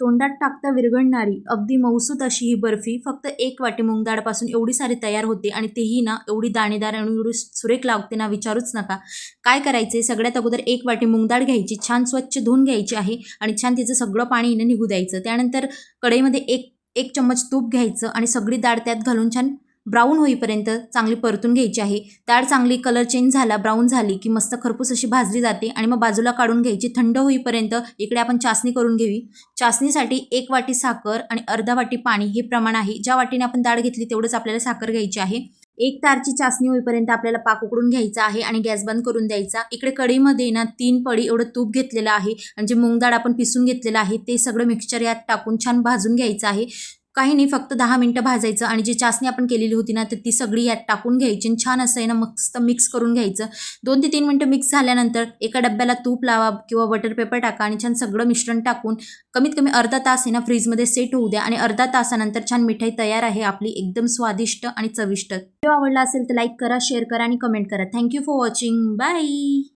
तोंडात टाकता विरघळणारी अगदी मऊसूत अशी ही बर्फी फक्त 1 वाटी मूग डाळपासून एवढी सारी तयार होते आणि तेही ना एवढी दाणेदार आणि एवढी सुरेख लागते ना, विचारूच नका. काय करायचे, सगळ्यात अगोदर 1 वाटी मूग डाळ घ्यायची, छान स्वच्छ धुवून घ्यायची आहे आणि छान तिचं सगळं पाणी निघू द्यायचं. त्यानंतर कढईमध्ये एक चम्मच तूप घ्यायचं आणि सगळी डाळ त्यात घालून छान ब्राऊन होईपर्यंत चांगली परतून घ्यायची आहे. डाळ चांगली कलर चेंज झाला, ब्राऊन झाली की मस्त खरपूस अशी भाजली जाते आणि मग बाजूला काढून घ्यायची. थंड होईपर्यंत इकडे आपण चासणी करून घ्यावी. चासणीसाठी 1 वाटी साखर आणि अर्धा वाटी पाणी हे प्रमाण आहे. ज्या वाटीने आपण डाळ घेतली तेवढंच आपल्याला साखर घ्यायची आहे. 1 तारची चासणी होईपर्यंत आपल्याला पाक उकडून घ्यायचा आहे आणि गॅस बंद करून द्यायचा. इकडे कढईमध्ये ना 3 पळी एवढं तूप घेतलेलं आहे आणि जे मूग डाळ आपण पिसून घेतलेलं आहे ते सगळं मिक्सचर यात टाकून छान भाजून घ्यायचं आहे. काही नाही, फक्त 10 मिनिटं भाजायचं आणि जी चासणी आपण केलेली होती ना तर ती सगळी यात टाकून घ्यायची आणि छान असं आहे ना मस्त मिक्स करून घ्यायचं. 2 ते 3 मिनिटं मिक्स झाल्यानंतर एका डब्याला तूप लावा किंवा बटर पेपर टाका आणि छान सगळं मिश्रण टाकून कमीत कमी अर्धा तास आहे ना फ्रीजमध्ये सेट होऊ द्या आणि अर्धा तासानंतर छान मिठाई तयार आहे आपली, एकदम स्वादिष्ट आणि चविष्ट. व्हिडिओ आवडला असेल तर लाईक करा, शेअर करा आणि कमेंट करा. Thank you for watching. बाय.